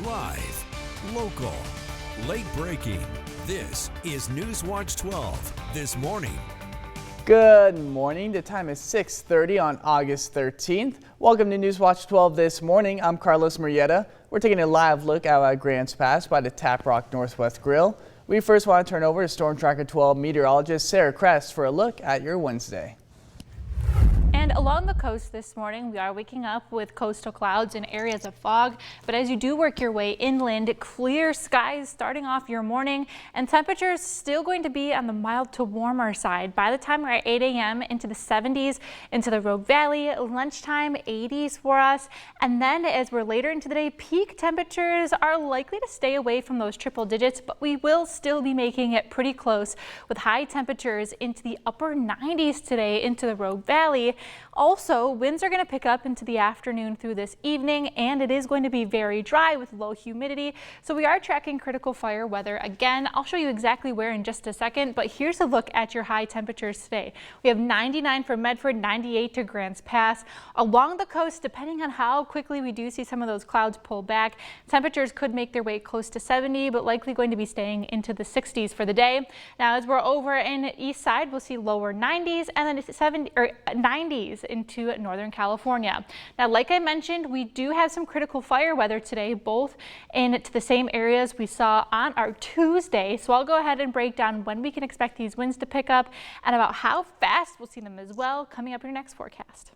Live, local, late breaking. This is Newswatch 12 this morning. Good morning. The time is 6:30 on August 13th. Welcome to Newswatch 12 this morning. I'm Carlos Murrieta. We're taking a live look out at Grants Pass by the Tap Rock Northwest Grill. We first want to turn over to Storm Tracker 12 meteorologist Sarah Kress for a look at your Wednesday. And along the coast this morning, we are waking up with coastal clouds and areas of fog. But as you do work your way inland, clear skies starting off your morning, and temperatures still going to be on the mild to warmer side. By the time we're at 8 a.m. into the 70s into the Rogue Valley, lunchtime 80s for us. And then as we're later into the day, peak temperatures are likely to stay away from those triple digits, but we will still be making it pretty close with high temperatures into the upper 90s today into the Rogue Valley. Also, winds are going to pick up into the afternoon through this evening, and it is going to be very dry with low humidity. So we are tracking critical fire weather again. I'll show you exactly where in just a second, but here's a look at your high temperatures today. We have 99 for Medford, 98 to Grants Pass. Along the coast, depending on how quickly we do see some of those clouds pull back, temperatures could make their way close to 70, but likely going to be staying into the 60s for the day. Now, as we're over in east side, we'll see lower 90s and then 70 or 90s into Northern California. Now, like I mentioned, we do have some critical fire weather today, both into the same areas we saw on our Tuesday. So I'll go ahead and break down when we can expect these winds to pick up and about how fast we'll see them as well coming up in your next forecast.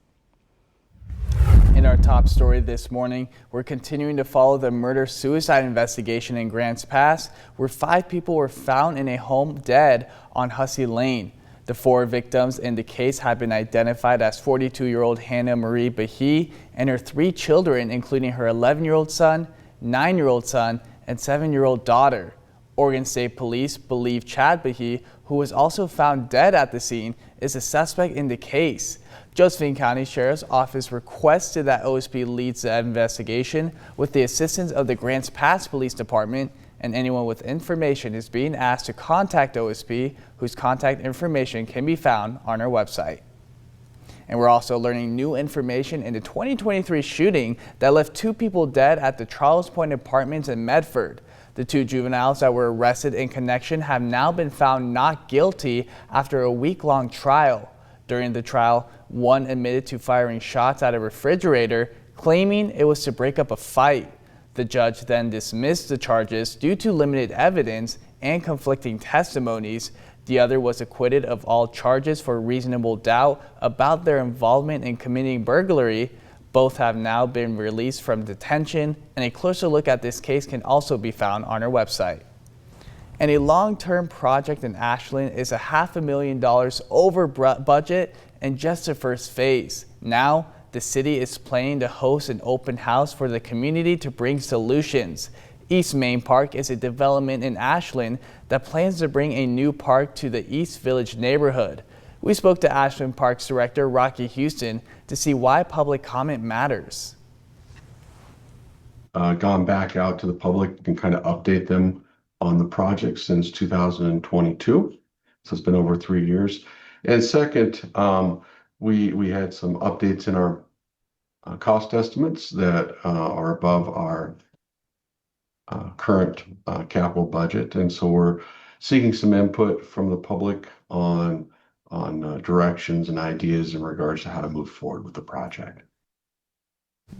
In our top story this morning, we're continuing to follow the murder-suicide investigation in Grants Pass, where 5 people were found in a home dead on Hussey Lane. The 4 victims in the case have been identified as 42-year-old Hannah Marie Bahee and her 3 children, including her 11-year-old son, 9-year-old son, and 7-year-old daughter. Oregon State Police believe Chad Bahee, who was also found dead at the scene, is a suspect in the case. Josephine County Sheriff's Office requested that OSP leads the investigation with the assistance of the Grants Pass Police Department, and anyone with information is being asked to contact OSP, whose contact information can be found on our website. And we're also learning new information in the 2023 shooting that left 2 people dead at the Charles Point Apartments in Medford. The 2 juveniles that were arrested in connection have now been found not guilty after a week-long trial. During the trial, one admitted to firing shots at a refrigerator, claiming it was to break up a fight. The judge then dismissed the charges due to limited evidence and conflicting testimonies. The other was acquitted of all charges for reasonable doubt about their involvement in committing burglary. Both have now been released from detention, and a closer look at this case can also be found on our website. And a long-term project in Ashland is $500,000 over budget in just the first phase. Now, the city is planning to host an open house for the community to bring solutions. East Main Park is a development in Ashland that plans to bring a new park to the East Village neighborhood. We spoke to Ashland Parks Director Rocky Houston to see why public comment matters. Gone back out to the public and kind of update them on the project since 2022. So it's been over 3 years. And second, we had some updates in our cost estimates that are above our current capital budget, and so we're seeking some input from the public on directions and ideas in regards to how to move forward with the project.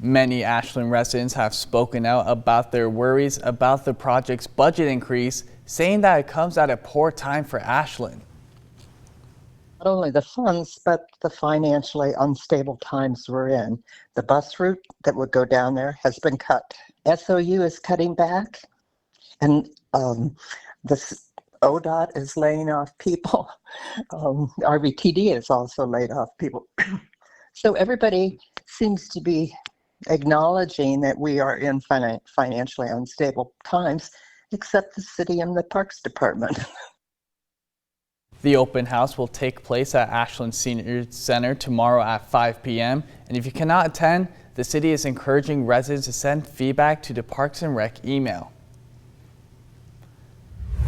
Many Ashland residents have spoken out about their worries about the project's budget increase, saying that it comes at a poor time for Ashland. Not only the funds, but the financially unstable times we're in. The bus route that would go down there has been cut. SOU is cutting back, and this ODOT is laying off people. RBTD has also laid off people. So everybody seems to be acknowledging that we are in financially unstable times, except the city and the Parks Department. The open house will take place at Ashland Senior Center tomorrow at 5 p.m. And if you cannot attend, the city is encouraging residents to send feedback to the Parks and Rec email.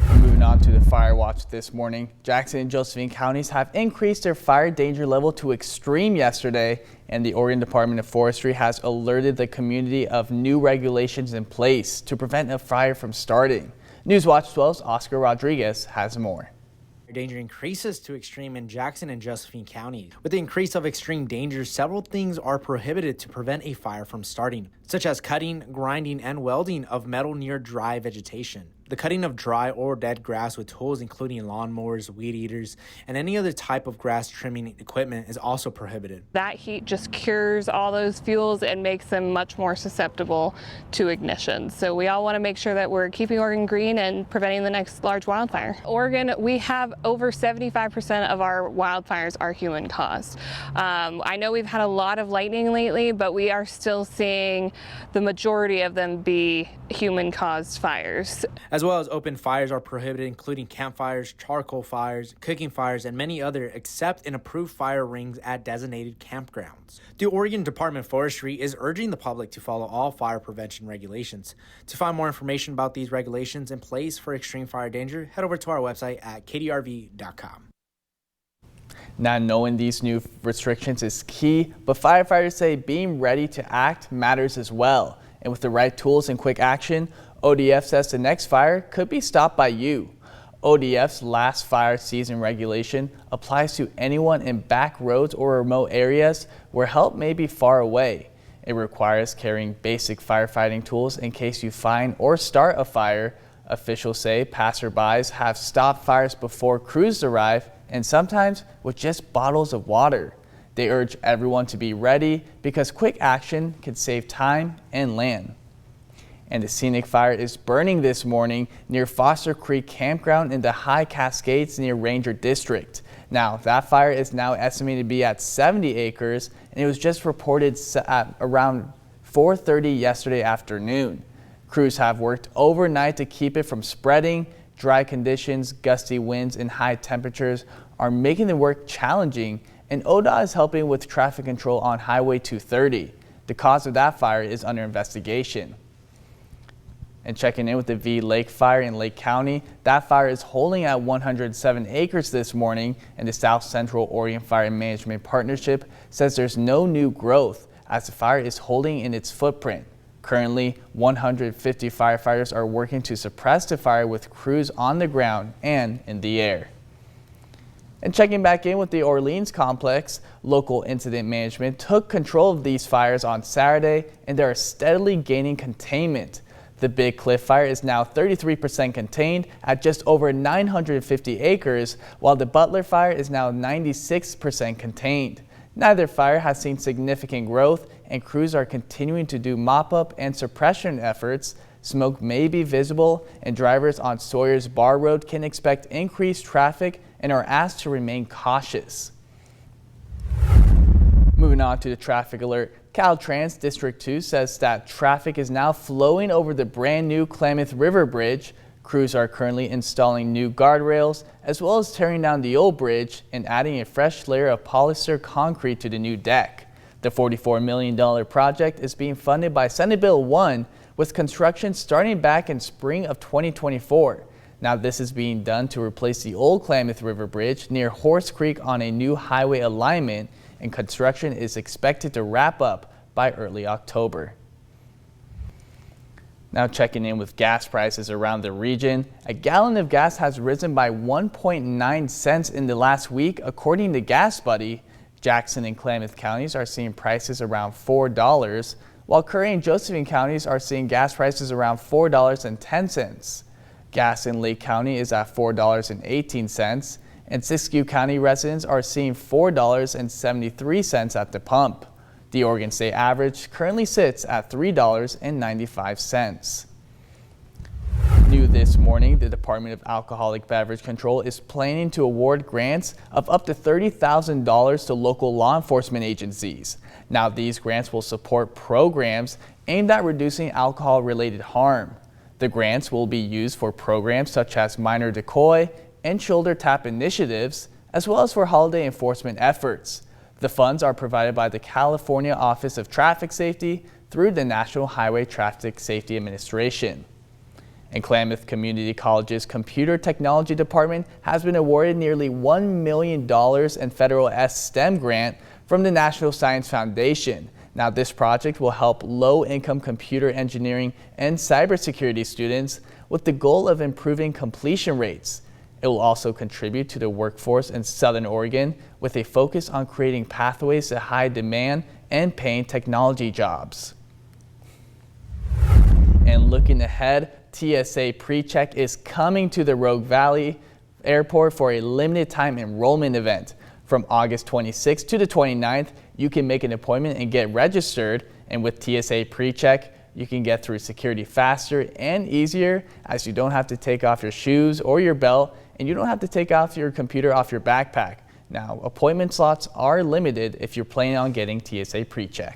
Moving Moving on to the fire watch this morning, Jackson and Josephine counties have increased their fire danger level to extreme yesterday, and the Oregon Department of Forestry has alerted the community of new regulations in place to prevent a fire from starting. Newswatch 12's Oscar Rodriguez has more. Danger increases to extreme in Jackson and Josephine counties. With the increase of extreme danger, several things are prohibited to prevent a fire from starting, such as cutting, grinding, and welding of metal near dry vegetation. The cutting of dry or dead grass with tools including lawnmowers, weed eaters, and any other type of grass trimming equipment is also prohibited. That heat just cures all those fuels and makes them much more susceptible to ignition. So we all want to make sure that we're keeping Oregon green and preventing the next large wildfire. Oregon, we have over 75% of our wildfires are human caused. I know we've had a lot of lightning lately, but we are still seeing the majority of them be human caused fires. As well as open fires are prohibited, including campfires, charcoal fires, cooking fires, and many other except in approved fire rings at designated campgrounds. The Oregon Department of Forestry is urging the public to follow all fire prevention regulations. To find more information about these regulations in place for extreme fire danger, head over to our website at kdrv.com. Now, knowing these new restrictions is key, but firefighters say being ready to act matters as well. And with the right tools and quick action, ODF says the next fire could be stopped by you. ODF's last fire season regulation applies to anyone in back roads or remote areas where help may be far away. It requires carrying basic firefighting tools in case you find or start a fire. Officials say passerbys have stopped fires before crews arrive, and sometimes with just bottles of water. They urge everyone to be ready because quick action can save time and land. And the scenic fire is burning this morning near Foster Creek Campground in the High Cascades near Ranger District. Now, that fire is now estimated to be at 70 acres, and it was just reported at around 4:30 yesterday afternoon. Crews have worked overnight to keep it from spreading. Dry conditions, gusty winds, and high temperatures are making the work challenging, and ODOT is helping with traffic control on Highway 230. The cause of that fire is under investigation. And checking in with the V Lake fire in Lake County, that fire is holding at 107 acres this morning, and the South Central Oregon Fire Management Partnership says there's no new growth as the fire is holding in its footprint. Currently, 150 firefighters are working to suppress the fire with crews on the ground and in the air. And checking back in with the Orleans complex, local incident management took control of these fires on Saturday, and they are steadily gaining containment. The Big Cliff fire is now 33% contained at just over 950 acres, while the Butler fire is now 96% contained. Neither fire has seen significant growth, and crews are continuing to do mop-up and suppression efforts. Smoke may be visible, and drivers on Sawyer's Bar Road can expect increased traffic and are asked to remain cautious. Moving on to the traffic alert, Caltrans District 2 says that traffic is now flowing over the brand new Klamath River Bridge. Crews are currently installing new guardrails as well as tearing down the old bridge and adding a fresh layer of polyester concrete to the new deck. The $44 million project is being funded by Senate Bill 1, with construction starting back in spring of 2024. Now, this is being done to replace the old Klamath River Bridge near Horse Creek on a new highway alignment, and construction is expected to wrap up by early October. Now, checking in with gas prices around the region, a gallon of gas has risen by 1.9 cents in the last week, according to Gas Buddy. Jackson and Klamath counties are seeing prices around $4, while Curry and Josephine counties are seeing gas prices around $4.10. Gas in Lake County is at $4.18, and Siskiyou County residents are seeing $4.73 at the pump. The Oregon State average currently sits at $3.95. New this morning, the Department of Alcoholic Beverage Control is planning to award grants of up to $30,000 to local law enforcement agencies. Now, these grants will support programs aimed at reducing alcohol-related harm. The grants will be used for programs such as minor decoy and shoulder tap initiatives, as well as for holiday enforcement efforts. The funds are provided by the California Office of Traffic Safety through the National Highway Traffic Safety Administration. And Klamath Community College's Computer Technology Department has been awarded nearly $1 million in federal STEM grant from the National Science Foundation. Now, this project will help low-income computer engineering and cybersecurity students with the goal of improving completion rates. It will also contribute to the workforce in Southern Oregon with a focus on creating pathways to high demand and paying technology jobs. And looking ahead, TSA PreCheck is coming to the Rogue Valley Airport for a limited time enrollment event. From August 26th to the 29th, you can make an appointment and get registered. And with TSA PreCheck, you can get through security faster and easier, as you don't have to take off your shoes or your belt, and you don't have to take off your computer off your backpack. Now, appointment slots are limited if you're planning on getting TSA PreCheck.